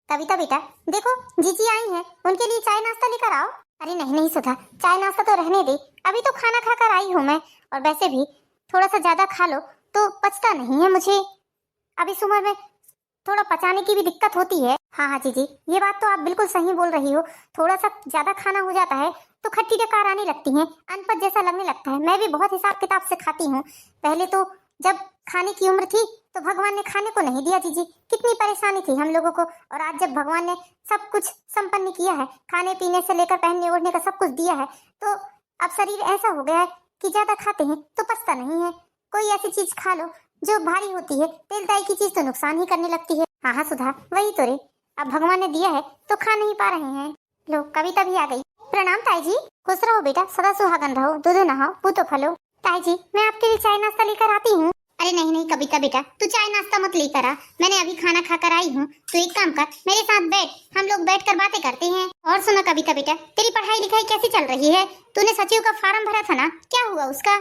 कविता बेटा देखो, जीजी आई हैं, उनके लिए चाय नाश्ता लेकर आओ। अरे नहीं नहीं सुधा, चाय नाश्ता तो रहने दे, अभी तो खाना खाकर आई हूँ मैं। और वैसे भी थोड़ा सा ज्यादा खा लो तो पचता नहीं है मुझे, अब इस उम्र में थोड़ा पचाने की भी दिक्कत होती है। हाँ हाँ जीजी, ये बात तो आप बिल्कुल सही बोल रही हो। थोड़ा सा ज्यादा खाना हो जाता है तो खट्टी डकार आने लगती है, अनपच जैसा लगने लगता है। मैं भी बहुत हिसाब किताब से खाती हूँ। पहले तो जब खाने की उम्र थी तो भगवान ने खाने को नहीं दिया जीजी, कितनी परेशानी थी हम लोगों को। और आज जब भगवान ने सब कुछ संपन्न किया है, खाने पीने से लेकर पहनने ओढ़ने का सब कुछ दिया है, तो अब शरीर ऐसा हो गया है कि ज्यादा खाते हैं तो पचता नहीं है। कोई ऐसी चीज खा लो जो भारी होती है, तेलदाई की चीज तो नुकसान ही करने लगती है। हाँ हाँ सुधा, वही तो रे, अब भगवान ने दिया है तो खा नहीं पा रहे हैं। लो कविता भी आ गई। प्रणाम ताई जी। खुश रहो बेटा, सदा सुहागन रहो, दूध नहाओ पूतो फलो। ताई जी मैं आपके लिए चाय नाश्ता लेकर आती हूँ। अरे नहीं नहीं कविता बेटा, तू चाय नाश्ता मत लेकर आ, मैंने अभी खाना खाकर आई हूँ। तो एक काम कर, मेरे साथ बैठ, हम लोग बैठकर बातें करते हैं। और सुनो कविता बेटा, तेरी पढ़ाई लिखाई कैसी चल रही है? तूने सचिव का फॉर्म भरा था ना, क्या हुआ उसका?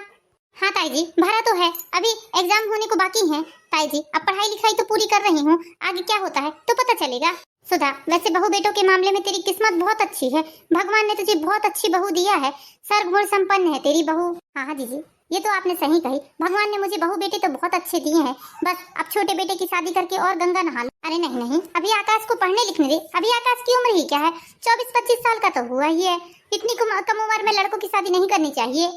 हाँ ताई जी भरा तो है, अभी एग्जाम होने को बाकी है। ताई जी अब पढ़ाई लिखाई तो पूरी कर रही हूँ, आगे क्या होता है तो पता चलेगा। सुधा वैसे बहू बेटों के मामले में तेरी किस्मत बहुत अच्छी है, भगवान ने तुझे बहुत अच्छी बहू दिया है, सर्वगुण संपन्न है तेरी बहू। हाँ हाँ जीजी, ये तो आपने सही कही, भगवान ने मुझे बहू बेटे तो बहुत अच्छे दिए हैं। बस अब छोटे बेटे की शादी करके और गंगा नहा लो। अरे नहीं नहीं, अभी आकाश को पढ़ने लिखने दे, अभी आकाश की उम्र ही क्या है, 24-25 साल का तो हुआ ही है। इतनी कम उम्र में लड़कों की शादी नहीं करनी चाहिए।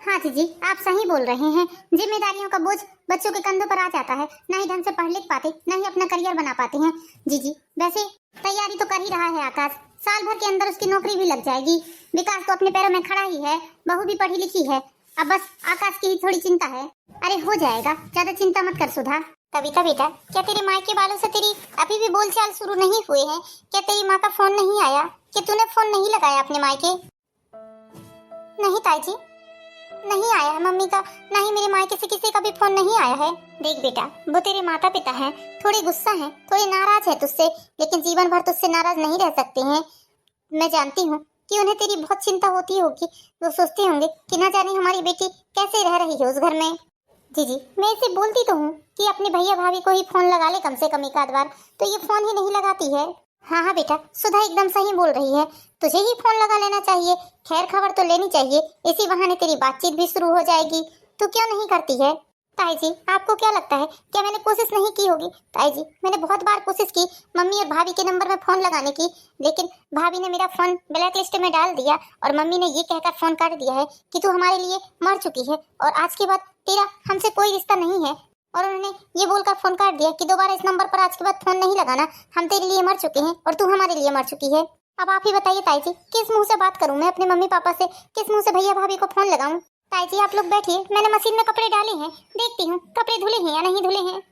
हाँ जीजी आप सही बोल रहे हैं, जिम्मेदारियों का बोझ बच्चों के कंधों पर आ जाता है, ना ही ढंग से पढ़ लिख पाते, ना ही अपना करियर बना पाते हैं। जीजी वैसे तैयारी तो कर ही रहा है आकाश, साल भर के अंदर उसकी नौकरी भी लग जाएगी। विकास तो अपने पैरों में खड़ा ही है, बहू भी पढ़ी लिखी है, अब बस आकाश की ही थोड़ी चिंता है। अरे हो जाएगा, ज्यादा चिंता मत कर सुधा। कविता बेटा क्या तेरे माँ के बालों से तेरी अभी भी बोलचाल शुरू नहीं हुए हैं? क्या तेरी माँ का फोन नहीं आया? क्या तूने फोन नहीं लगाया अपने माँ के? नहीं ताई जी, नहीं आया है मम्मी का, नहीं मेरे मायके से किसी का भी फोन नहीं आया है। देख बेटा, वो तेरे माता पिता हैं, थोड़ी गुस्सा हैं, थोड़ी नाराज है तुझसे, लेकिन जीवन भर तुझसे नाराज नहीं रह सकते हैं। मैं जानती हूँ कि उन्हें तेरी बहुत चिंता होती होगी, वो सोचते होंगे कि ना जाने हमारी बेटी कैसे रह रही है उस घर में। जी जी मैं इसे बोलती तो हूँ कि अपने भैया भाभी को ही फोन लगा ले कम से कम एक आध बार, तो ये फोन ही नहीं लगाती है। हाँ हाँ बेटा, सुधा एकदम सही बोल रही है, तुझे ही फोन लगा लेना चाहिए, खैर खबर तो लेनी चाहिए, इसी बहाने तेरी बातचीत भी शुरू हो जाएगी। तू क्यों नहीं करती है? ताई जी आपको क्या लगता है, क्या मैंने कोशिश नहीं की होगी? ताई जी मैंने बहुत बार कोशिश की मम्मी और भाभी के नंबर में फोन लगाने की, लेकिन भाभी ने मेरा फोन ब्लैक लिस्ट में डाल दिया और मम्मी ने ये कहकर फोन काट दिया है कि तू हमारे लिए मर चुकी है और आज के बाद तेरा हमसे कोई रिश्ता नहीं है। और उन्होंने ये बोलकर फोन काट दिया कि दोबारा इस नंबर पर आज के बाद फोन नहीं लगाना, हम तेरे लिए मर चुके हैं और तू हमारे लिए मर चुकी है। अब आप ही बताइए ताई जी, किस मुंह से बात करूं मैं अपने मम्मी पापा से, किस मुंह से भैया भाभी को फोन लगाऊं? ताई जी आप लोग बैठिए, मैंने मशीन में कपड़े डाले हैं, देखती हूँ कपड़े धुले हैं या नहीं धुले हैं।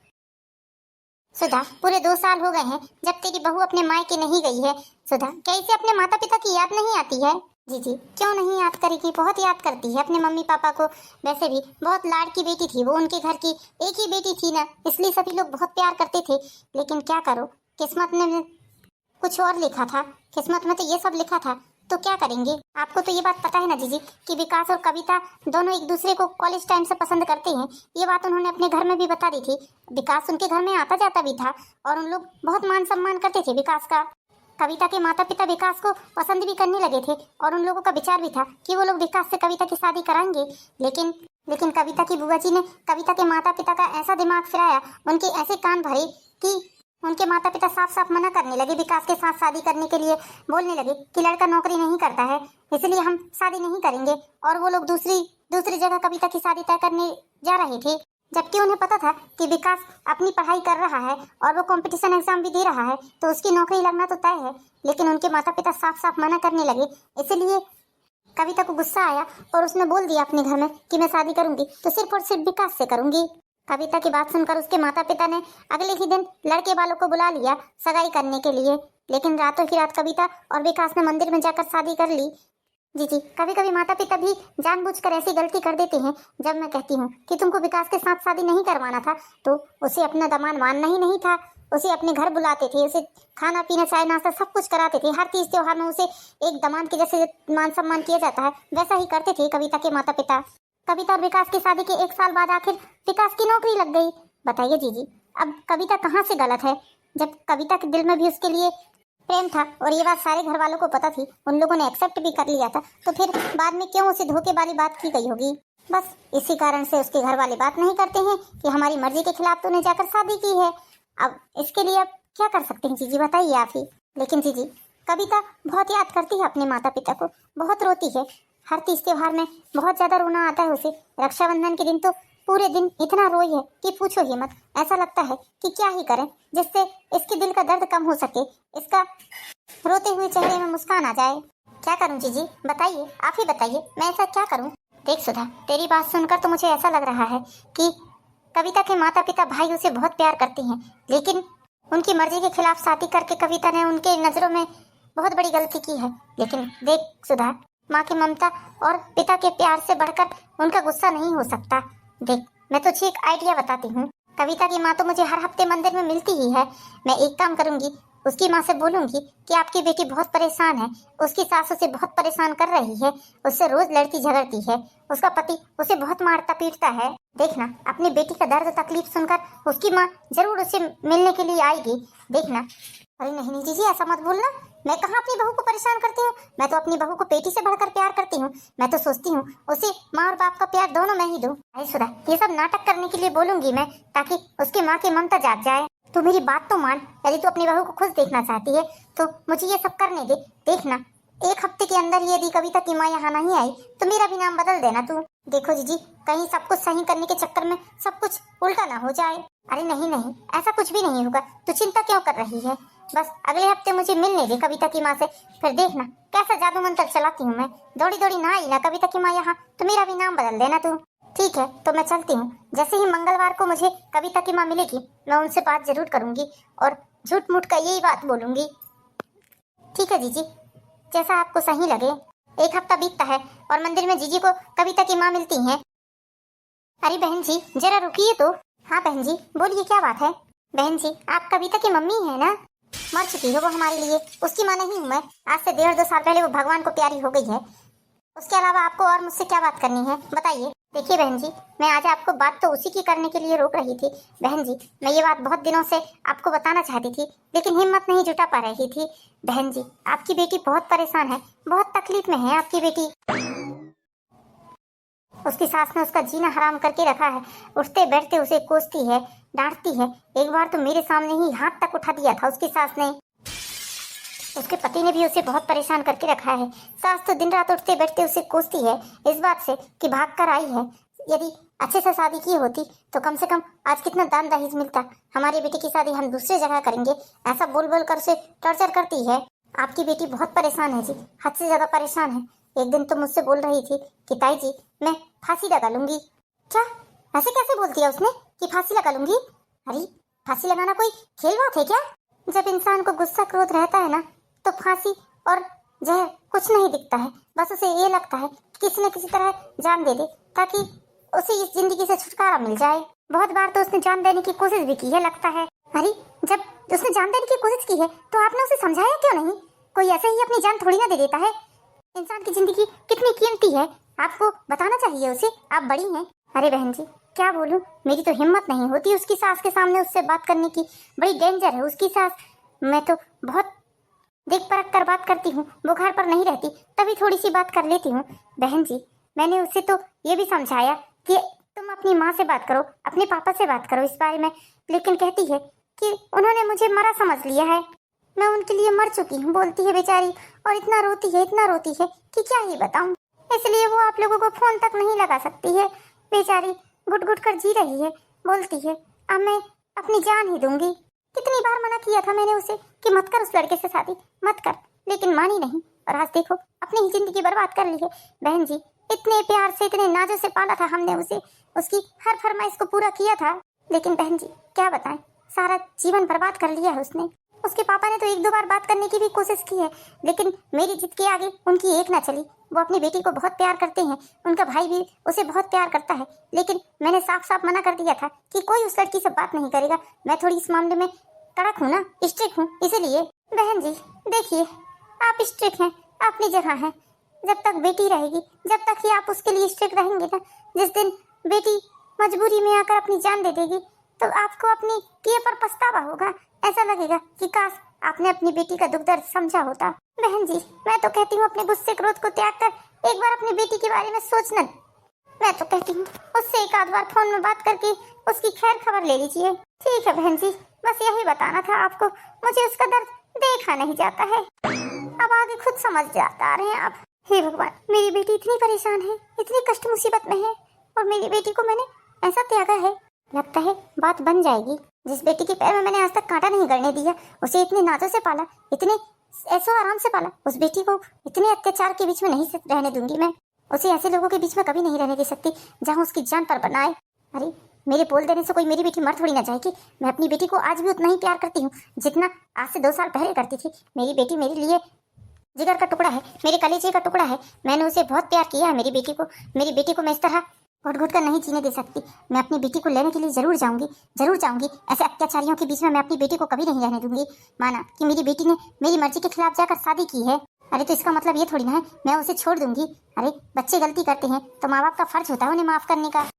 सुधा पूरे 2 साल हो गए हैं जब तेरी बहू अपने मायके नहीं गई है। सुधा क्या इसे अपने माता पिता की याद नहीं आती है? जी जी क्यों नहीं याद करेगी, बहुत याद करती है अपने मम्मी पापा को। वैसे भी बहुत लाड़की बेटी थी वो, उनके घर की एक ही बेटी थी ना, इसलिए सभी लोग बहुत प्यार करते थे। लेकिन क्या करो, किस्मत ने कुछ और लिखा था, किस्मत में तो ये सब लिखा था, तो क्या करेंगे। आपको तो ये बात पता है ना जीजी कि विकास और कविता दोनों एक दूसरे को कॉलेज टाइम से पसंद करते हैं, ये बात उन्होंने अपने घर में भी बता दी थी। विकास उनके घर में आता जाता भी था और उन लोग बहुत मान सम्मान करते थे विकास का। कविता के माता पिता विकास को पसंद भी करने लगे थे और उन लोगों का विचार भी था कि वो लोग विकास से कविता की शादी कराएंगे। लेकिन कविता की बुआ जी ने कविता के माता पिता का ऐसा दिमाग फिराया, उनके ऐसे कान भरे कि उनके माता पिता साफ साफ मना करने लगे विकास के साथ शादी करने के लिए, बोलने लगे कि लड़का नौकरी नहीं करता है इसलिए हम शादी नहीं करेंगे। और वो लोग दूसरी जगह कविता की शादी तय करने जा रहे थे, जबकि उन्हें पता था कि विकास अपनी पढ़ाई कर रहा है और वो कंपटीशन एग्जाम भी दे रहा है, तो उसकी नौकरी लगना तो तय है। लेकिन उनके माता पिता साफ साफ मना करने लगे, इसलिए कविता को गुस्सा आया और उसने बोल दिया अपने घर में कि मैं शादी करूंगी तो सिर्फ और सिर्फ विकास से करूंगी। कविता की बात सुनकर उसके माता पिता ने अगले ही दिन लड़के वालों को बुला लिया सगाई करने के लिए, लेकिन रातों ही रात कविता और विकास ने मंदिर में जाकर शादी कर ली। जी जी कभी कभी माता पिता भी जानबूझकर ऐसी गलती कर देते हैं। जब मैं कहती हूँ कि तुमको विकास के साथ शादी नहीं करवाना था तो उसे अपना दामाद मानना ही नहीं था, उसे अपने घर बुलाते थे, उसे खाना पीना चाय नाश्ता सब कुछ कराते थे, हर तीज त्योहार में उसे एक दामाद के जैसे मान सम्मान किया जाता है वैसा ही करते थे कविता के माता पिता। कविता और विकास की शादी के 1 साल बाद आखिर विकास की नौकरी लग गई। बताइए जीजी अब कविता कहाँ से गलत है? जब कविता के दिल में भी उसके लिए प्रेम था और ये बात सारे घर वालों को पता थी, उन लोगों ने एक्सेप्ट भी कर लिया था, तो फिर बाद में क्यों उसे धोखे वाली बात की गई होगी? बस इसी कारण से उसके घर वाले बात नहीं करते हैं कि हमारी मर्जी के खिलाफ तूने जाकर शादी की है। अब इसके लिए अब क्या कर सकते हैं जीजी, बताइए आप ही। लेकिन जीजी, कविता बहुत याद करती है अपने माता पिता को, बहुत रोती है। हर तीज त्योहार में बहुत ज्यादा रोना आता है उसे। रक्षाबंधन के दिन तो पूरे दिन इतना रोई है कि पूछो ही मत। ऐसा लगता है कि क्या ही करें जिससे इसके दिल का दर्द कम हो सके, इसका रोते हुए चेहरे में मुस्कान आ जाए। क्या करूं जीजी, बताइए, आप ही बताइए, मैं ऐसा क्या करूं? देख सुधा, तेरी बात सुनकर तो मुझे ऐसा लग रहा है कि कविता के माता पिता भाई उसे बहुत प्यार करते हैं, लेकिन उनकी मर्जी के खिलाफ शादी करके कविता ने उनके नजरों में बहुत बड़ी गलती की है। लेकिन देख सुधा, माँ की ममता और पिता के प्यार से बढ़कर उनका गुस्सा नहीं हो सकता। देख, मैं तुझे एक आइडिया बताती हूँ। कविता की माँ तो मुझे हर हफ्ते मंदिर में मिलती ही है। मैं एक काम करूंगी, उसकी माँ से बोलूंगी कि आपकी बेटी बहुत परेशान है, उसकी सास उसे बहुत परेशान कर रही है, उससे रोज लड़ती झगड़ती है, उसका पति उसे बहुत मारता पीटता है। देखना, अपनी बेटी का दर्द तकलीफ सुनकर उसकी माँ जरूर उसे मिलने के लिए आएगी, देखना। अरे नहीं नहीं जीजी, ऐसा मत बोलना। मैं कहाँ अपनी बहू को परेशान करती हूँ? मैं तो अपनी बहू को बेटी से बढ़कर प्यार करती हूँ। मैं तो सोचती हूँ उसे माँ और बाप का प्यार दोनों मैं ही दूँ। अरे सुधा, ये सब नाटक करने के लिए बोलूंगी मैं, ताकि उसकी माँ की ममता जाग जाए। तू मेरी बात तो मान। यदि तू अपनी बहू को खुश देखना चाहती है तो मुझे ये सब करने दे। देखना, एक हफ्ते के अंदर यदि कविता की माँ यहाँ नहीं आई तो मेरा भी नाम बदल देना तू। देखो जीजी, कहीं सब कुछ सही करने के चक्कर में सब कुछ उल्टा ना हो जाए। अरे नहीं नहीं, ऐसा कुछ भी नहीं होगा, तू चिंता क्यों कर रही है? बस अगले हफ्ते मुझे मिलने दे कविता की माँ से, फिर देखना कैसा जादू मंत्र चलाती हूँ मैं। दौड़ी दौड़ी ना आई ना कविता की माँ यहाँ तो मेरा भी नाम बदल देना तू। ठीक है, तो मैं चलती हूँ। जैसे ही मंगलवार को मुझे कविता की माँ मिलेगी, मैं उनसे बात जरूर करूंगी और झूठ मूठ का यही बात बोलूंगी। ठीक है जीजी, जैसा आपको सही लगे। एक हफ्ता बीतता है और मंदिर में जीजी को कविता की माँ मिलती है। अरे बहन जी, जरा रुकिए तो। हाँ बहन जी, बोलिए, क्या बात है? बहन जी, आप कविता की मम्मी है ना? मर चुकी है वो हमारे लिए, उसकी माँ नहीं हूँ मैं। आज से 1.5-2 साल पहले वो भगवान को प्यारी हो गई है। उसके अलावा आपको और मुझसे क्या बात करनी है, बताइए। देखिए बहन जी, मैं आज आपको बात तो उसी की करने के लिए रोक रही थी। बहन जी, मैं ये बात बहुत दिनों से आपको बताना चाहती थी, लेकिन हिम्मत नहीं जुटा पा रही थी। बहन जी, आपकी बेटी बहुत परेशान है, बहुत तकलीफ में है आपकी बेटी। उसकी सास ने उसका जीना हराम करके रखा है। उठते बैठते उसे कोसती है, डांटती है। एक बार तो मेरे सामने ही हाथ तक उठा दिया था उसकी सास ने। उसके पति ने भी उसे बहुत परेशान करके रखा है। सास तो दिन रात उठते बैठते उसे कोसती है इस बात से कि भाग कर आई है। यदि अच्छे से शादी की होती तो कम से कम आज कितना दान दहेज मिलता। हमारी बेटी की शादी हम दूसरी जगह करेंगे, ऐसा बोल बोल कर उसे टॉर्चर करती है। आपकी बेटी बहुत परेशान है जी, हद से ज्यादा परेशान है। एक दिन तो मुझसे बोल रही थी कि ताई जी, मैं फांसी लगा लूंगी। क्या? ऐसे कैसे बोलती है उसने कि फांसी लगा लूंगी? अरे फांसी लगाना कोई खेल बात है क्या? जब इंसान को गुस्सा क्रोध रहता है ना, तो फांसी और जहर कुछ नहीं दिखता है। बस उसे ये लगता है कि किसी न किसी तरह जान दे दे ताकि उसे इस जिंदगी से छुटकारा मिल जाए। बहुत बार तो उसने जान देने की कोशिश भी की है लगता है। अरे जब उसने जान देने की कोशिश की है तो आपने उसे समझाया क्यों नहीं? कोई ऐसे ही अपनी जान थोड़ी ना दे देता है। इंसान की जिंदगी कितनी कीमती है, आपको बताना चाहिए उसे। आप बड़ी हैं। अरे बहन जी, क्या बोलूं, मेरी तो हिम्मत नहीं होती उसकी सास के सामने उससे बात करने की। बड़ी डेंजर है उसकी सास। मैं तो बहुत देख परख कर बात करती हूँ, वो घर पर नहीं रहती तभी थोड़ी सी बात कर लेती हूँ। बहन जी, मैंने उसे तो ये भी समझाया कि तुम अपनी माँ से बात करो, अपने पापा से बात करो इस बारे में, लेकिन कहती है कि उन्होंने मुझे मरा समझ लिया है, मैं उनके लिए मर चुकी हूँ, बोलती है बेचारी। और इतना रोती है कि क्या ही बताऊँ। इसलिए वो आप लोगों को फोन तक नहीं लगा सकती है। बेचारी घुट घुट कर जी रही है, बोलती है अब मैं अपनी जान ही दूंगी। कितनी बार मना किया था मैंने उसे कि मत कर उस लड़के से शादी, मत कर, लेकिन मानी नहीं। और आज देखो अपनी ही जिंदगी बर्बाद कर ली है। बहन जी, इतने प्यार से इतने नाजों से पाला था हमने उसे, उसकी हर फरमाइश को पूरा किया था, लेकिन बहन जी क्या बताएं, सारा जीवन बर्बाद कर लिया है उसने। उसके पापा ने तो 1-2 बार बात करने की भी कोशिश की है, लेकिन मेरी जिद के आगे उनकी एक ना चली। वो अपनी बेटी को बहुत प्यार करते हैं, उनका भाई भी उसे बहुत प्यार करता है, लेकिन मैंने साफ साफ मना कर दिया था कि कोई उस लड़की से बात नहीं करेगा। मैं थोड़ी इस मामले में कड़क हूँ ना, स्ट्रिक्ट हूँ, इसलिए। बहन जी देखिए, आप स्ट्रिक्ट हैं, अपनी जगह हैं, जब तक बेटी रहेगी, जब तक ही आप उसके लिए स्ट्रिक्ट रहेंगे ना, जिस दिन बेटी मजबूरी में आकर अपनी जान दे देगी, तो आपको अपनी किए पर पछतावा होगा। ऐसा लगेगा कि काश आपने अपनी बेटी का दुख दर्द समझा होता। बहन जी, मैं तो कहती हूँ अपने गुस्से क्रोध को त्याग कर एक बार अपनी बेटी के बारे में सोचना। मैं तो कहती हूँ उससे एक आध बार फोन में बात करके उसकी खैर खबर ले लीजिए। ठीक है बहन जी, बस यही बताना था आपको। मुझे उसका दर्द देखा नहीं जाता है। अब आगे खुद समझ जाता रहे हैं आप। हे भगवान, मेरी बेटी इतनी परेशान है, इतनी कष्ट मुसीबत में है, और मेरी बेटी को मैंने ऐसा त्यागा है। लगता है बात बन जाएगी। जिस बेटी के पैर में मैंने आज तक कांटा नहीं गड़ने दिया, उसे इतनी नाजों से पाला, इतने ऐसो आराम से पाला, उस बेटी को इतने अत्याचार के बीच में नहीं रहने दूंगी मैं। उसे ऐसे लोगों के बीच में कभी नहीं रहने दे सकती जहाँ उसकी जान पर बनाए। अरे मेरे बोल देने से कोई मेरी बेटी मर थोड़ी ना जाएगी। मैं अपनी बेटी को आज भी उतना ही प्यार करती हूँ जितना आज से 2 साल पहले करती थी। मेरी बेटी मेरे लिए जिगर का टुकड़ा है, मेरे कलेजे का टुकड़ा है। मैंने उसे बहुत प्यार किया है। मेरी बेटी को मैं इस तरह घुट घुट कर नहीं जीने दे सकती। मैं अपनी बेटी को लेने के लिए जरूर जाऊंगी। ऐसे अत्याचारियों के बीच में मैं अपनी बेटी को कभी नहीं रहने दूंगी। माना कि मेरी बेटी ने मेरी मर्जी के खिलाफ जाकर शादी की है, अरे तो इसका मतलब ये थोड़ी ना है मैं उसे छोड़ दूंगी। अरे बच्चे गलती करते हैं तो माँ बाप का फर्ज होता है उन्हें माफ करने का।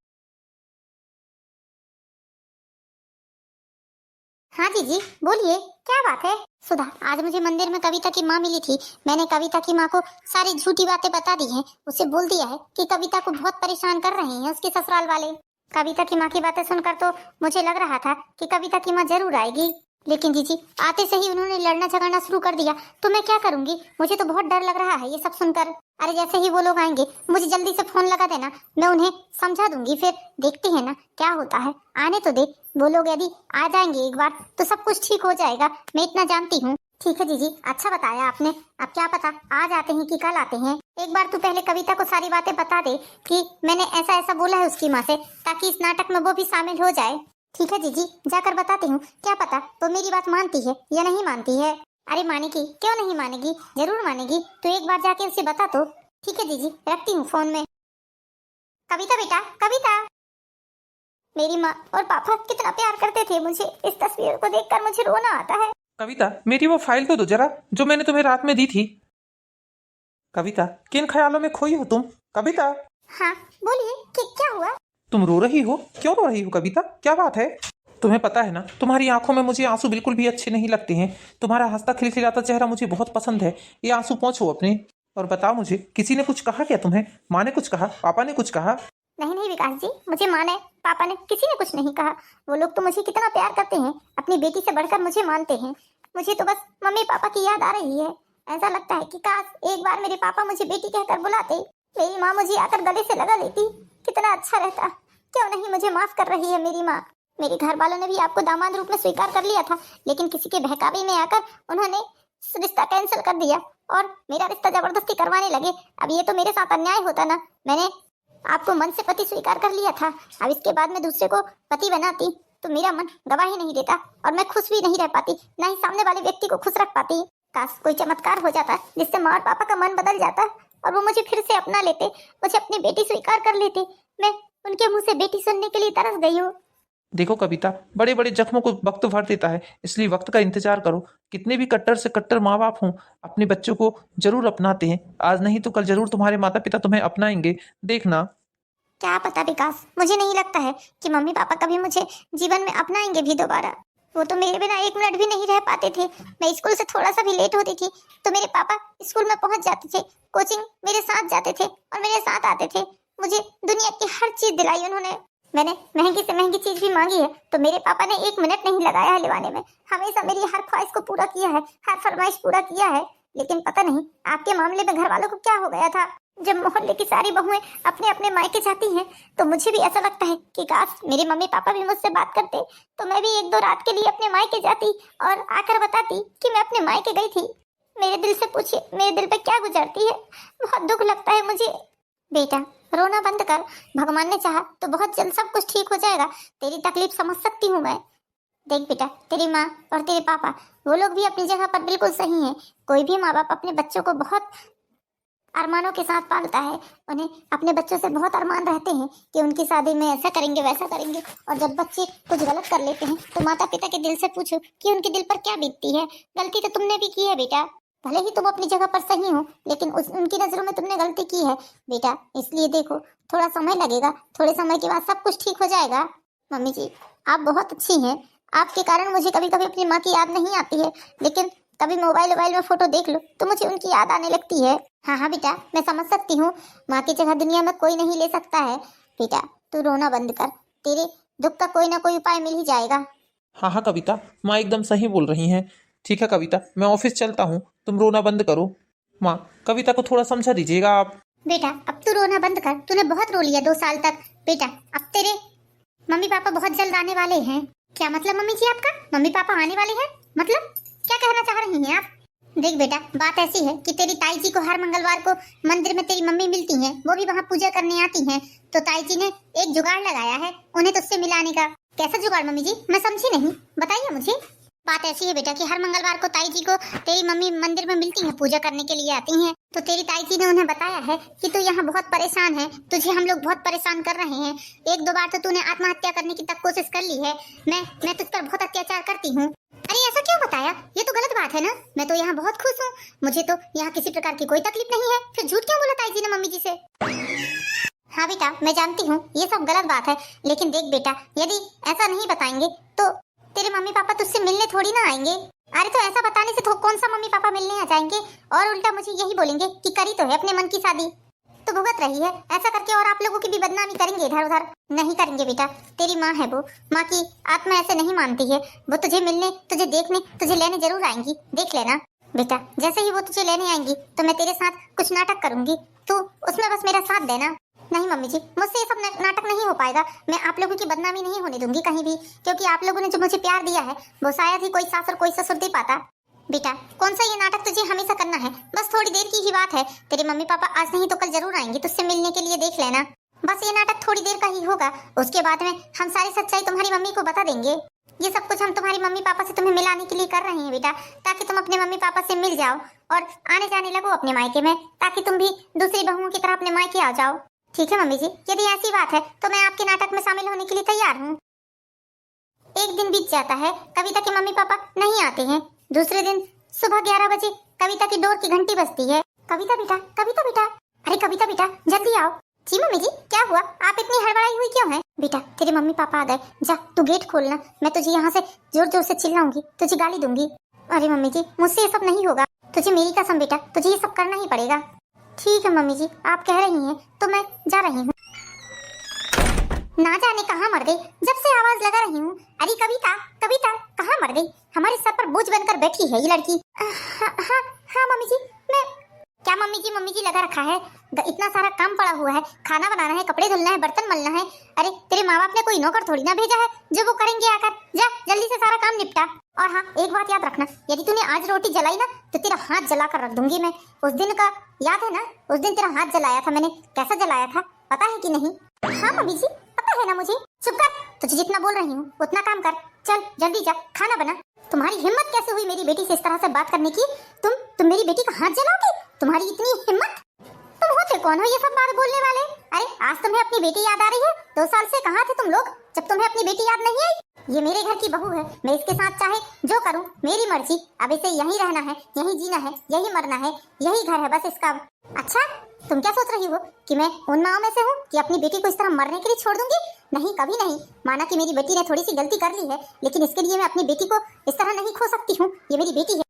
हाँ जीजी बोलिए, क्या बात है? सुधा, आज मुझे मंदिर में कविता की माँ मिली थी। मैंने कविता की माँ को सारी झूठी बातें बता दी हैं। उसे बोल दिया है कि कविता को बहुत परेशान कर रहे हैं उसके ससुराल वाले। कविता की माँ की बातें सुनकर तो मुझे लग रहा था कि कविता की माँ जरूर आएगी, लेकिन जीजी आते से ही उन्होंने लड़ना झगड़ना शुरू कर दिया। तो मैं क्या करूंगी? मुझे तो बहुत डर लग रहा है ये सब सुनकर। अरे जैसे ही वो लोग आएंगे मुझे जल्दी से फोन लगा देना, मैं उन्हें समझा दूंगी। फिर देखते हैं ना क्या होता है। आने तो दे, वो लोग यदि आ जाएंगे एक बार तो सब कुछ ठीक हो जाएगा, मैं इतना जानती हूँ। ठीक है जीजी, अच्छा बताया आपने। अब क्या पता आज आते हैं कि कल आते हैं। एक बार तू पहले कविता को सारी बातें बता दे कि मैंने ऐसा ऐसा बोला है उसकी माँ से, ताकि इस नाटक में वो भी शामिल हो जाए। ठीक है जीजी, जाकर बताती हूँ। क्या पता वो मेरी बात मानती है या नहीं मानती है। अरे मानेगी, क्यों नहीं मानेगी, जरूर मानेगी। तो एक बार जाके उसे बता तो। ठीक है जीजी, रखती हूँ फोन में। कविता बेटा, कविता। मेरी माँ और पापा कितना प्यार करते थे मुझे। इस तस्वीर को देखकर मुझे रोना आता है। कविता, मेरी वो फाइल तो दो जरा जो मैंने तुम्हें रात में दी थी। कविता, किन ख्यालों में खोई हो तुम? कविता। हाँ बोलिए, क्या हुआ? तुम रो रही हो, क्यों रो रही हो कविता? क्या बात है? तुम्हें पता है ना, तुम्हारी आंखों में मुझे आंसू बिल्कुल भी अच्छे नहीं लगते हैं। तुम्हारा हंसता खिलखिलाता चेहरा मुझे बहुत पसंद है। ये आंसू पोंछो अपने और बताओ मुझे, किसी ने कुछ कहा क्या तुम्हें? माँ ने कुछ कहा, पापा ने कुछ कहा? नहीं नहीं विकास जी, मुझे माँ ने पापा ने किसी ने कुछ नहीं कहा। वो लोग तो मुझे कितना प्यार करते हैं, अपनी बेटी से बढ़कर मुझे मानते हैं। मुझे तो बस मम्मी पापा की याद आ रही है। ऐसा लगता है कि काश एक बार मेरे पापा मुझे बेटी कहकर बुलाते, मेरी माँ मुझे आकर गले से लगा लेती, कितना अच्छा रहता। क्यों नहीं मुझे माफ कर रही है मेरी माँ। मेरे घर वालों ने भी आपको दामाद रूप में स्वीकार कर लिया था, लेकिन किसी के बहकावे में आकर उन्होंने रिश्ता कैंसिल कर दिया और मेरा रिश्ता जबरदस्ती करवाने लगे। अब ये तो मेरे साथ अन्याय होता ना। मैंने आपको मन से पति स्वीकार कर लिया था, अब इसके बाद मैं दूसरे को पति बनाती तो मेरा मन गवाही नहीं देता और मैं खुश भी नहीं रह पाती, ना ही सामने वाले व्यक्ति को खुश रख पाती। काश कोई चमत्कार हो जाता जिससे माँ और पापा का मन बदल जाता और वो मुझे फिर से अपना लेते, मुझे अपनी बेटी स्वीकार कर लेते। मैं उनके मुंह से बेटी सुनने के लिए तरस गई हूँ। देखो कविता, बड़े बड़े जख्मों को वक्त भर देता है, इसलिए वक्त का इंतजार करो। कितने भी कट्टर से कट्टर माँ बाप हों, अपने बच्चों को जरूर अपनाते हैं। आज नहीं तो कल जरूर तुम्हारे माता पिता तुम्हें अपनाएंगे, देखना। क्या पता विकास, मुझे नहीं लगता है कि मम्मी पापा कभी मुझे जीवन में अपनाएंगे भी दोबारा। वो तो मेरे बिना एक मिनट भी नहीं रह पाते थे। मैं स्कूल से थोड़ा सा भी लेट होती थी तो मेरे पापा स्कूल में पहुंच जाते थे, कोचिंग मेरे साथ जाते थे और मेरे साथ आते थे। मुझे दुनिया की हर चीज दिलाई उन्होंने। मैंने महंगी से महंगी चीज भी मांगी है तो मेरे पापा ने एक मिनट नहीं लगाया है लिवाने में। हमेशा मेरी हर ख्वाहिश को पूरा किया है, हर फरमाइश पूरा किया है। लेकिन पता नहीं आपके मामले में घर वालों को क्या हो गया था। जब मोहल्ले की सारी बहुएं अपने अपने मायके जाती हैं तो मुझे भी ऐसा लगता है कि काश मेरे मम्मी पापा भी मुझसे बात करते तो मैं भी 1-2 रात के लिए अपने मायके जाती और आकर बताती कि मैं अपने मायके गई थी। मेरे दिल से पूछिए, मेरे दिल पे क्या गुजरती है। बहुत दुख लगता है मुझे। बेटा रोना बंद कर, भगवान ने चाहा तो बहुत जल्द सब कुछ ठीक हो जाएगा। तेरी तकलीफ समझ सकती हूँ मैं। देख बेटा, तेरी माँ और तेरे पापा वो लोग भी अपनी जगह पर बिल्कुल सही हैं। कोई भी माँ बाप अपने बच्चों को बहुत अरमानों के साथ पालता है। उन्हें अपने बच्चों से बहुत अरमान रहते हैं कि उनकी शादी में ऐसा करेंगे वैसा करेंगे, और जब बच्चे कुछ गलत कर लेते हैं तो माता पिता के दिल से पूछो कि उनके दिल पर क्या बीतती है। गलती तो तुमने भी की है बेटा, भले ही तुम अपनी जगह पर सही हो लेकिन उनकी नजरों में तुमने गलती की है बेटा। इसलिए देखो थोड़ा समय लगेगा, थोड़े समय के बाद सब कुछ ठीक हो जाएगा। मम्मी जी आप बहुत अच्छी हैं। आपके कारण मुझे कभी कभी अपनी माँ की याद नहीं आती है, लेकिन कभी मोबाइल में फोटो देख लो तो मुझे उनकी याद आने लगती है। हाँ हाँ बेटा, मैं समझ सकती हूँ, माँ की जगह दुनिया में कोई नहीं ले सकता है। बेटा तू रोना बंद कर, तेरे दुख का कोई ना कोई उपाय मिल ही जाएगा। हाँ हाँ कविता, माँ एकदम सही बोल रही हैं। ठीक है कविता, मैं ऑफिस चलता हूँ, तुम रोना बंद करो। माँ, कविता को थोड़ा समझा दीजिएगा आप। बेटा अब तू रोना बंद कर, तूने बहुत रो लिया 2 साल तक। बेटा अब तेरे मम्मी पापा बहुत जल्द आने वाले हैं। क्या मतलब मम्मी जी, आपका मम्मी पापा आने वाले हैं? मतलब क्या कहना चाह रही हैं आप? देख बेटा, बात ऐसी है कि तेरी ताई जी को हर मंगलवार को मंदिर में तेरी मम्मी मिलती हैं, वो भी वहाँ पूजा करने आती हैं। तो ताई जी ने एक जुगाड़ लगाया है उन्हें तुझसे मिलाने का। कैसा जुगाड़ मम्मी जी, मैं समझी नहीं, बताइए मुझे। बात ऐसी है बेटा कि हर मंगलवार को ताई जी को तेरी मम्मी मंदिर में मिलती हैं, पूजा करने के लिए आती हैं। तो तेरी ताई जी ने उन्हें बताया है कि तू यहाँ बहुत परेशान है, तुझे हम लोग बहुत परेशान कर रहे हैं। 1-2 बार तो तूने आत्महत्या करने की तक कोशिश कर ली है। मैं तुझ पर बहुत अत्याचार करती हूँ। अरे ऐसा क्यों बताया, ये तो गलत बात है ना। मैं तो यहाँ बहुत खुश हूँ, मुझे तो यहाँ किसी प्रकार की कोई तकलीफ नहीं है। फिर झूठ क्यों बोला ताई जी ने मम्मी जी से? हाँ बेटा मैं जानती हूँ ये सब गलत बात है, लेकिन देख बेटा, यदि ऐसा नहीं बताएंगे तो तेरे मम्मी पापा तुझसे मिलने थोड़ी ना आएंगे। अरे तो ऐसा बताने से तो कौन सा मम्मी पापा मिलने आ जाएंगे, और उल्टा मुझे यही बोलेंगे कि करी तो है अपने मन की शादी, तो भुगत रही है। ऐसा करके और आप लोगों की भी बदनामी करेंगे इधर उधर। नहीं करेंगे बेटा, तेरी माँ है वो, माँ की आत्मा ऐसे नहीं मानती है। वो तुझे मिलने, तुझे देखने, तुझे लेने जरूर आएंगी, देख लेना बेटा। जैसे ही वो तुझे लेने आएंगी तो मैं तेरे साथ कुछ नाटक करूंगी, तू उसमें बस मेरा साथ देना। नहीं मम्मी जी, मुझसे ये सब नाटक नहीं हो पाएगा। मैं आप लोगों की बदनामी नहीं होने दूंगी कहीं भी, क्योंकि आप लोगों ने जो मुझे प्यार दिया है वो शायद ही कोई सास और कोई ससुर दे पाता। बेटा कौन सा ये नाटक तुझे हमेशा करना है? बस थोड़ी देर की ही बात है। तेरे मम्मी पापा आज नहीं तो कल जरूर आएंगे तुझसे मिलने के लिए, देख लेना। बस ये नाटक थोड़ी देर का ही होगा, उसके बाद में हम सारी सच्चाई तुम्हारी मम्मी को बता देंगे। ये सब कुछ हम तुम्हारी मम्मी पापा से तुम्हें मिलाने के लिए कर रहे हैं बेटा, ताकि तुम अपने मम्मी पापा से मिल जाओ और आने जाने लगो अपने मायके में, ताकि तुम भी दूसरी बहुओं की तरह अपने मायके आ जाओ। ठीक है मम्मी जी, यदि ऐसी बात है तो मैं आपके नाटक में शामिल होने के लिए तैयार हूँ। एक दिन बीत जाता है, कविता के मम्मी पापा नहीं आते हैं। दूसरे दिन सुबह 11 बजे कविता की डोर की घंटी बजती है। कविता बेटा, कविता बेटा, अरे कविता बेटा जल्दी आओ। जी मम्मी जी, क्या हुआ? आप इतनी हड़बड़ाई हुई क्यों है? बेटा तेरे मम्मी पापा आ गए, जा तू गेट खोलना, मैं तुझे यहाँ से जोर जोर से चिल्लाऊंगी, तुझे गाली दूंगी। अरे मम्मी जी, मुझसे ये सब नहीं होगा, तुझे मेरी कसम बेटा, तुझे ये सब करना ही पड़ेगा। ठीक है मम्मी जी, आप कह रही हैं तो मैं जा रही हूँ। ना जाने कहाँ मर गई, जब से आवाज लगा रही हूँ। अरे कविता, कविता कहाँ मर गई? हमारे सर पर बोझ बनकर बैठी है ये लड़की। हाँ मम्मी जी, मैं क्या मम्मी जी लगा रखा है, इतना सारा काम पड़ा हुआ है, खाना बनाना है, कपड़े धुलना है, बर्तन मलना है। अरे तेरे माँ बाप ने कोई नौकर थोड़ी ना भेजा है जो वो करेंगे आकर। जा जल्दी से सारा काम निपटा। और हाँ एक बात याद रखना, यदि तूने आज रोटी जलाई ना तो तेरा हाथ जला कर रख दूंगी मैं। उस दिन का याद है ना, उस दिन तेरा हाथ जलाया था मैंने, कैसा जलाया था पता है कि नहीं? हाँ मम्मी जी पता है ना मुझे। चुप कर, तुझे जितना बोल रही हूँ उतना काम कर। चल जल्दी जा, खाना बना। तुम्हारी हिम्मत कैसे हुई मेरी बेटी से इस तरह से बात करने की? तुम मेरी बेटी का हाथ जलाओगे? तुम्हारी इतनी हिम्मत? तुम होते कौन हो ये सब बात बोलने वाले? अरे आज तुम्हें अपनी बेटी याद आ रही है? 2 साल से कहाँ थे तुम लोग जब तुम्हें अपनी बेटी याद नहीं आई? ये मेरे घर की बहू है, मैं इसके साथ चाहे जो करूं मेरी मर्जी। अब इसे यहीं रहना है, यहीं जीना है, यहीं मरना है, यही घर है बस इसका। अच्छा तुम क्या सोच रही हो कि मैं उन माओं में से हूँ कि अपनी बेटी को इस तरह मरने के लिए छोड़ दूंगी? नहीं, कभी नहीं। माना कि मेरी बेटी ने थोड़ी सी गलती कर ली है, लेकिन इसके लिए मैं अपनी बेटी को इस तरह नहीं खो सकती हूँ। ये मेरी बेटी है।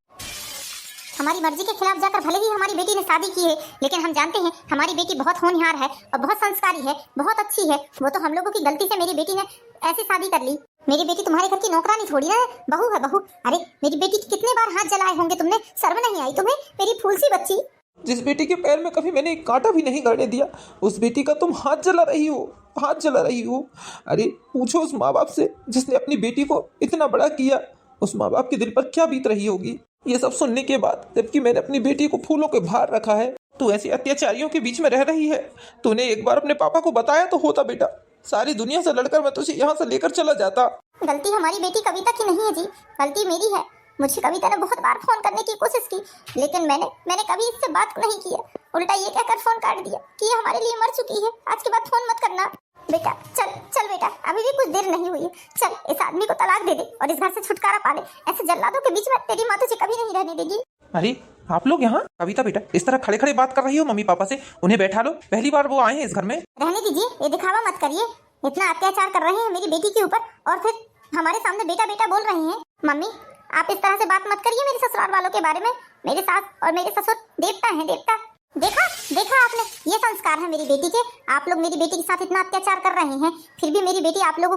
हमारी मर्जी के खिलाफ जाकर भले ही हमारी बेटी ने शादी की है, लेकिन हम जानते हैं हमारी बेटी बहुत होनहार है और बहुत संस्कारी है, बहुत अच्छी है। वो तो हम लोगों की गलती से मेरी बेटी ने ऐसी शादी कर ली। मेरी बेटी तुम्हारे घर की नौकरानी थोड़ी ना है, बहू है बहू। अरे मेरी बेटी के कितने बार हाथ जलाए होंगे तुमने, शर्म नहीं आई तुम्हें मेरी फूल सी बच्ची? जिस बेटी के पैर में कभी मैंने एक कांटा भी नहीं गड़ने दिया, उस बेटी का तुम हाथ जला रही हो, हाथ जला रही हो। अरे पूछो उस माँ बाप से जिसने अपनी बेटी को इतना बड़ा किया, उस माँ बाप के दिल पर क्या बीत रही होगी ये सब सुनने के बाद, जबकि मैंने अपनी बेटी को फूलों के भार रखा है। तू ऐसे अत्याचारियों के बीच में रह रही है। तूने एक बार अपने पापा को बताया तो होता बेटा, सारी दुनिया से लड़कर मैं तुझे यहाँ से लेकर चला जाता। गलती हमारी बेटी कविता की नहीं है जी, गलती मेरी है। मुझे कविता ने बहुत बार फोन करने की कोशिश की, लेकिन मैंने कभी इससे बात नहीं किया। उल्टा ये कहकर फोन काट दिया कि ये हमारे लिए मर चुकी है, आज के बाद फोन मत करना। बेटा चल बेटा, अभी भी कुछ देर नहीं हुई है, चल इस आदमी को तलाक दे दे और इस घर से छुटकारा पा ले। ऐसे जल्लादों के बीच में तेरी माँ तुझे कभी नहीं रहने देगी। अरे आप लोग यहाँ? कविता बेटा इस तरह खड़े खड़े बात कर रही हो मम्मी पापा से, उन्हें बैठा लो, पहली बार वो आए हैं इस घर में। रहने दीजिए, ये दिखावा मत करिए। इतना अत्याचार कर रहे हैं मेरी बेटी के ऊपर और फिर हमारे सामने बेटा बेटा बोल रहे हैं। मम्मी आप इस तरह से बात मत करिए मेरे ससुराल वालों के बारे में। मेरे सास और मेरे ससुर देवता हैं, देवता। देखा देखा आपने, ये संस्कार है मेरी बेटी के। आप लोग मेरी बेटी के साथ इतना अत्याचार कर रहे हैं, फिर भी मेरी बेटी आप लोगों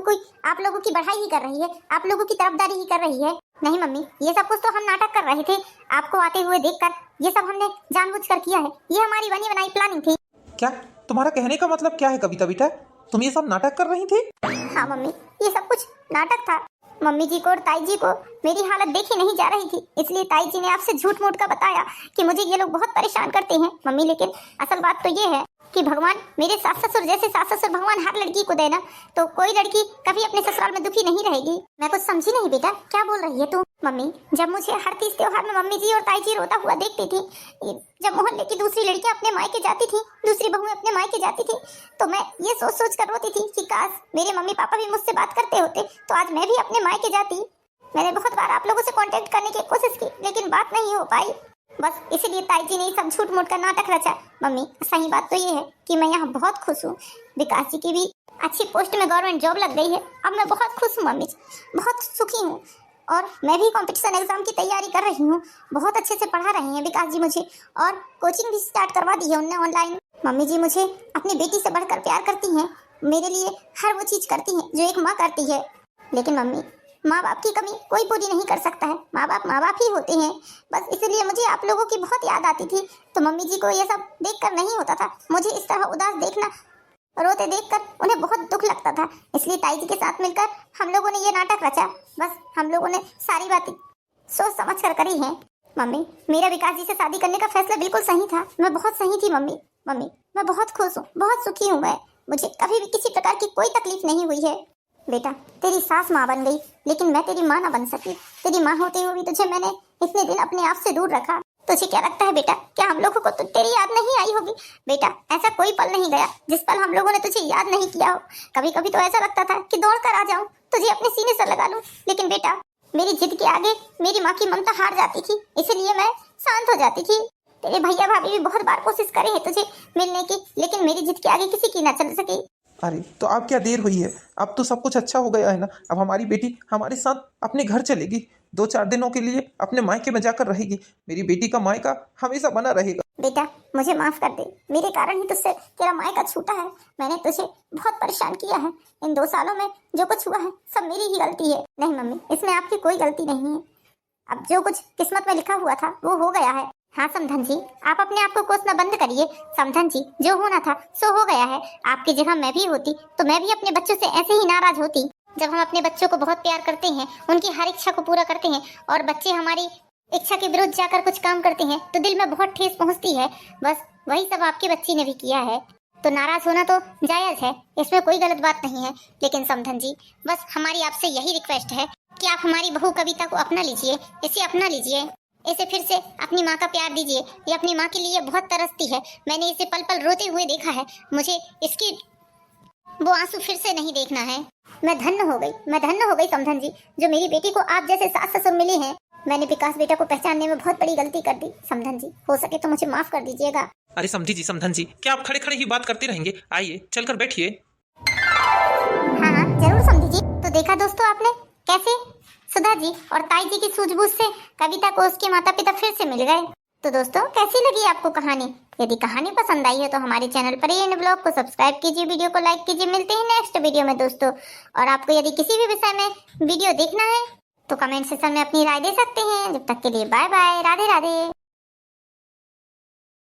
की बढ़ाई ही कर रही है, आप लोगों की तरफदारी ही कर रही है। नहीं मम्मी, ये सब कुछ तो हम नाटक कर रहे थे, आपको आते हुए देखकर ये सब हमने जानबूझकर किया है। ये हमारी बनी बनाई प्लानिंग थी। क्या तुम्हारा कहने का मतलब क्या है कविता बेटा? तुम ये सब नाटक कर रही थी? हाँ मम्मी, ये सब कुछ नाटक था। मम्मी जी को और ताई जी को मेरी हालत देखी नहीं जा रही थी, इसलिए ताई जी ने आपसे झूठ मूठ का बताया कि मुझे ये लोग बहुत परेशान करते हैं। मम्मी लेकिन असल बात तो ये है कि भगवान मेरे सास ससुर जैसे सास ससुर भगवान हर लड़की को देना, तो कोई लड़की कभी अपने ससुराल में दुखी नहीं रहेगी। मैं कुछ समझी नहीं बेटा, क्या बोल रही है तू? मम्मी जब मुझे हर तीज त्योहार में मम्मी जी और ताई जी रोता हुआ देखती थी, जब मोहल्ले की दूसरी लड़कियां अपने मायके जाती थी, दूसरी बहुएं अपने मायके जाती थी, तो मैं ये सोच सोच कर रोती थी कि काश मेरे मम्मी पापा भी मुझसे बात करते होते तो आज मैं भी अपने मायके जाती। मैंने बहुत बार आप लोगों से कांटेक्ट करने की कोशिश की लेकिन बात नहीं हो पाई, बस इसीलिए ताई जी ने सब झूठ मूठ का नाटक रचा। मम्मी सही बात तो ये है कि मैं यहाँ बहुत खुश हूँ। विकास जी की भी अच्छी पोस्ट में गवर्नमेंट जॉब लग गई है, अब मैं बहुत खुश हूँ मम्मी, बहुत सुखी हूँ। और मैं भी कंपटीशन एग्जाम की तैयारी कर रही हूँ, बहुत अच्छे से पढ़ा रहे हैं विकास जी मुझे, और कोचिंग भी स्टार्ट करवा दी है उन्होंने ऑनलाइन। मम्मी जी मुझे अपनी बेटी से बढ़कर प्यार करती हैं, मेरे लिए हर वो चीज़ करती हैं जो एक माँ करती है। लेकिन मम्मी माँ बाप की कमी कोई पूरी नहीं कर सकता है, माँ बाप ही होते हैं। बस इसलिए मुझे आप लोगों की बहुत याद आती थी, तो मम्मी जी को ये सब देखकर नहीं होता था। मुझे इस तरह उदास देखना, रोते देखकर उन्हें बहुत दुख लगता था, इसलिए ताई जी के साथ मिलकर हम लोगों ने ये नाटक रचा। बस हम लोगों ने सारी बातें सोच समझ कर करी हैं। मम्मी मेरा विकास जी से शादी करने का फैसला बिल्कुल सही था, मैं बहुत सही थी मम्मी। मम्मी मैं बहुत खुश हूँ, बहुत सुखी हूँ मैं, मुझे कभी भी किसी प्रकार की कोई तकलीफ नहीं हुई है। बेटा तेरी सास माँ बन गई लेकिन मैं तेरी माँ ना बन सकी। तेरी माँ होते हुए भी तुझे मैंने इतने दिन अपने आप से दूर रखा। तुझे क्या लगता है बेटा, क्या हम लोगों को तो तेरी याद नहीं आई होगी? बेटा ऐसा कोई पल नहीं गया जिस पल हम लोगों ने तुझे याद नहीं किया हो। कभी कभी तो ऐसा लगता था कि दौड़ कर आ जाऊं, तुझे अपने सीने से लगा लूं, लेकिन बेटा मेरी जिद के आगे मेरी माँ की ममता हार जाती थी, इसलिए मैं शांत हो जाती थी। तेरे भैया भाभी भी बहुत बार कोशिश करे है तुझे मिलने की, लेकिन मेरी जिद के आगे किसी की ना चल सकी। अरे तो अब क्या देर हुई है, अब तो सब कुछ अच्छा हो गया है ना। अब हमारी बेटी हमारे साथ अपने घर चलेगी, 2-4 दिनों के लिए अपने मायके में जाकर रहेगी। मेरी बेटी का मायका हमेशा बना रहेगा। बेटा मुझे माफ कर दे, मेरे कारण ही तुझसे तेरा मायका छूटा है। मैंने तुझे बहुत परेशान किया है, इन 2 सालों में जो कुछ हुआ है सब मेरी ही गलती है। नहीं मम्मी इसमें आपकी कोई गलती नहीं है, अब जो कुछ किस्मत में लिखा हुआ था वो हो गया है। हाँ समधन जी आप अपने आप को कोसना बंद करिए। समधन जी जो होना था सो हो गया है, आपकी जगह मैं भी होती तो मैं भी अपने बच्चों से ऐसे ही नाराज होती। जब हम अपने बच्चों को बहुत प्यार करते हैं, उनकी हर इच्छा को पूरा करते हैं और बच्चे हमारी इच्छा के विरुद्ध जाकर कुछ काम करते हैं तो दिल में बहुत ठेस पहुंचती है। बस वही सब आपकी बच्ची ने भी किया है, तो नाराज होना तो जायज है, इसमें कोई गलत बात नहीं है। लेकिन समधन जी बस हमारी आपसे यही रिक्वेस्ट है कि आप हमारी बहू कविता को अपना लीजिए, इसे अपना लीजिए, इसे फिर से अपनी माँ का प्यार दीजिए। ये अपनी माँ के लिए बहुत तरसती है, मैंने इसे पल पल रोते हुए देखा है, मुझे इसकी वो आंसू फिर से नहीं देखना है। मैं धन्य हो गई समधन जी, जो मेरी बेटी को आप जैसे सास ससुर मिले हैं। मैंने विकास बेटा को पहचानने में बहुत बड़ी गलती कर दी समधन जी, हो सके तो मुझे माफ कर दीजिएगा। अरे समधन जी क्या आप खड़े खड़े ही बात करते रहेंगे? आइए चलकर बैठिए। हाँ जरूर समझी जी। तो देखा दोस्तों आपने कैसे सुधा जी और ताई जी की सूझबूझ से कविता को उसके माता पिता फिर से मिल गए। तो दोस्तों कैसी लगी आपको कहानी? यदि कहानी पसंद आई है तो हमारे चैनल पर एन ब्लॉग को सब्सक्राइब कीजिए, वीडियो को लाइक कीजिए। मिलते हैं नेक्स्ट वीडियो में दोस्तों। और आपको यदि किसी भी विषय में वीडियो देखना है तो कमेंट सेक्शन में अपनी राय दे सकते हैं। जब तक के लिए बाय बाय, राधे राधे।